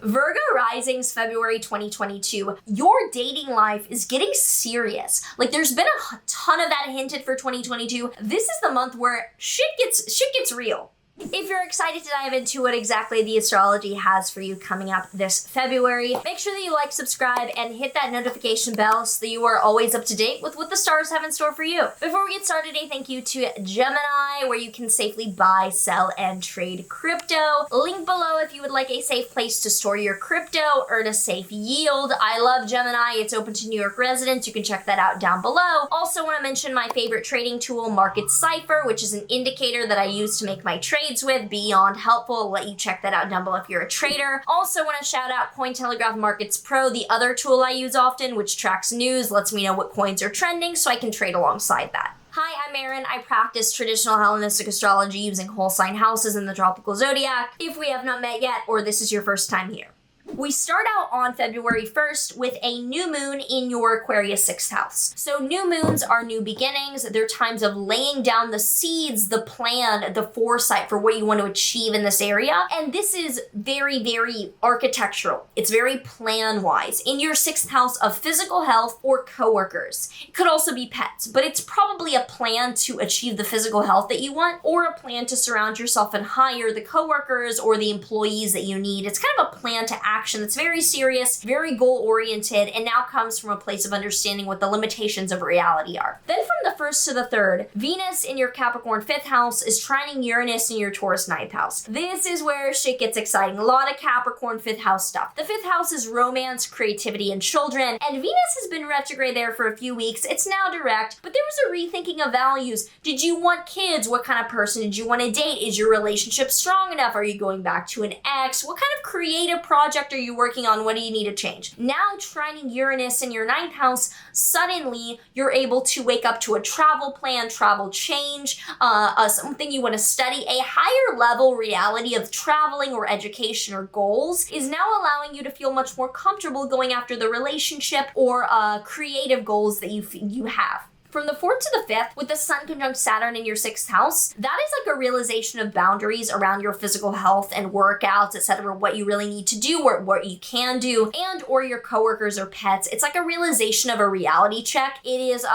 Virgo Risings, February 2022. Your dating life is getting serious. Like, there's been a ton of that hinted for 2022. This is the month where shit gets real. If you're excited to dive into what exactly the astrology has for you coming up this February, make sure that you like, subscribe, and hit that notification bell so that you are always up to date with what the stars have in store for you. Before we get started, a thank you to Gemini, where you can safely buy, sell, and trade crypto. Link below if you would like a safe place to store your crypto, earn a safe yield. I love Gemini. It's open to New York residents. You can check that out down below. Also want to mention my favorite trading tool, Market Cypher, which is an indicator that I use to make my trades with. Beyond helpful. I'll let you check that out down below if you're a trader. Also want to shout out Cointelegraph Markets Pro, the other tool I use often, which tracks news, lets me know what coins are trending so I can trade alongside that. Hi, I'm Maren. I practice traditional Hellenistic astrology using whole sign houses in the tropical zodiac. If we have not met yet, or this is your first time here. We start out on February 1st with a new moon in your Aquarius 6th house. So new moons are new beginnings. They're times of laying down the seeds, the plan, the foresight for what you want to achieve in this area. And this is very, very architectural. It's very plan-wise. In your 6th house of physical health or coworkers. It could also be pets, but it's probably a plan to achieve the physical health that you want, or a plan to surround yourself and hire the coworkers or the employees that you need. It's kind of a plan to action that's very serious, very goal-oriented, and now comes from a place of understanding what the limitations of reality are. Then from the 1st to the 3rd, Venus in your Capricorn 5th house is trining Uranus in your Taurus 9th house. This is where shit gets exciting. A lot of Capricorn 5th house stuff. The 5th house is romance, creativity, and children, and Venus has been retrograde there for a few weeks. It's now direct, but there was a rethinking of values. Did you want kids? What kind of person did you want to date? Is your relationship strong enough? Are you going back to an ex? What kind of creative project are you working on? What do you need to change? Now, trining Uranus in your 9th house, suddenly you're able to wake up to a travel plan, travel change, something you want to study. A higher level reality of traveling or education or goals is now allowing you to feel much more comfortable going after the relationship or creative goals that you have. From the 4th to the 5th, with the Sun conjunct Saturn in your 6th house, that is like a realization of boundaries around your physical health and workouts, etc., what you really need to do, or what you can do, and or your coworkers or pets. It's like a realization of a reality check. It is,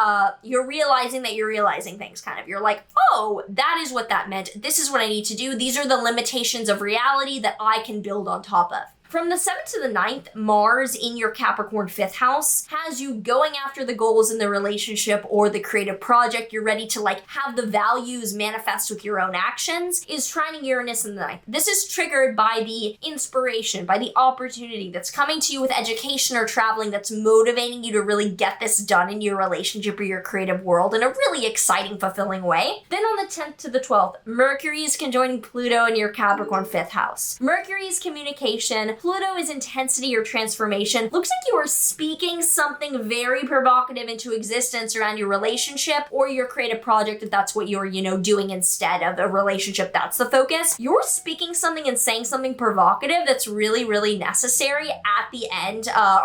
you're realizing that you're realizing things, kind of. You're like, oh, that is what that meant. This is what I need to do. These are the limitations of reality that I can build on top of. From the 7th to the 9th, Mars in your Capricorn 5th house has you going after the goals in the relationship or the creative project. You're ready to have the values manifest with your own actions, is trining Uranus in the 9th. This is triggered by the inspiration, by the opportunity that's coming to you with education or traveling that's motivating you to really get this done in your relationship or your creative world in a really exciting, fulfilling way. Then on the 10th to the 12th, Mercury is conjoining Pluto in your Capricorn 5th house. Mercury's communication, Pluto is intensity or transformation. Looks like you are speaking something very provocative into existence around your relationship or your creative project, if that's what you're, doing instead of a relationship. That's the focus. You're speaking something and saying something provocative that's really, really necessary at the end, at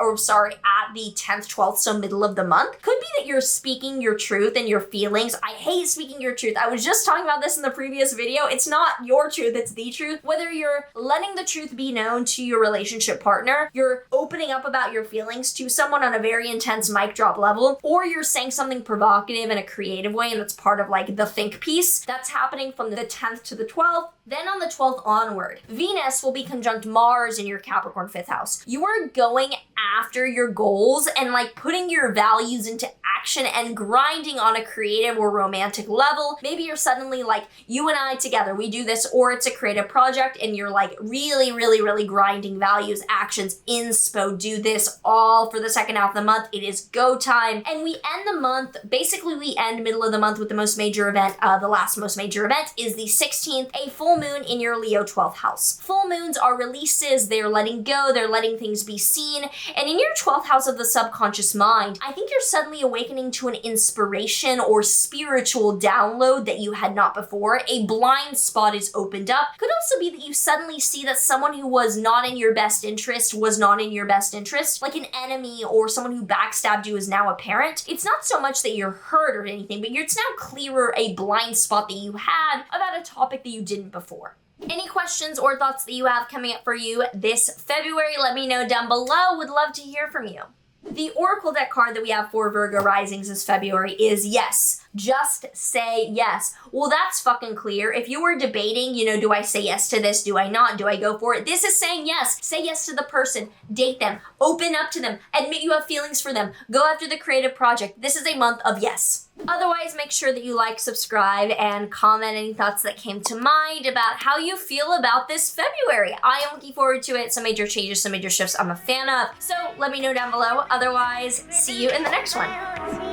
the 10th, 12th, so middle of the month. Could be that you're speaking your truth and your feelings. I hate speaking your truth. I was just talking about this in the previous video. It's not your truth, it's the truth. Whether you're letting the truth be known to your relationship partner, you're opening up about your feelings to someone on a very intense mic drop level, or you're saying something provocative in a creative way, and that's part of the think piece. That's happening from the 10th to the 12th. Then on the 12th onward, Venus will be conjunct Mars in your Capricorn 5th house. You are going after your goals and putting your values into action and grinding on a creative or romantic level. Maybe you're suddenly you and I together, we do this, or it's a creative project and you're really, really, really grinding values, actions, inspo, do this all for the second half of the month. It is go time. And we end the month, basically we end middle of the month with the most major event. The last most major event is the 16th, a full moon in your Leo 12th house. Full moons are releases, they're letting go, they're letting things be seen. And in your 12th house of the subconscious mind, I think you're suddenly awakening to an inspiration or spiritual download that you had not before. A blind spot is opened up. Could also be that you suddenly see that someone who was not in your best interest was not in your best interest, like an enemy or someone who backstabbed you is now apparent. It's not so much that you're hurt or anything, but it's now clearer a blind spot that you had about a topic that you didn't before. Any questions or thoughts that you have coming up for you this February, let me know down below. Would love to hear from you. The Oracle deck card that we have for Virgo Risings this February is yes. Just say yes. Well, that's fucking clear. If you were debating, do I say yes to this? Do I not? Do I go for it? This is saying yes. Say yes to the person. Date them. Open up to them. Admit you have feelings for them. Go after the creative project. This is a month of yes. Otherwise, make sure that you like, subscribe, and comment any thoughts that came to mind about how you feel about this February. I am looking forward to it. Some major changes, some major shifts I'm a fan of. So let me know down below. Otherwise, see you in the next one.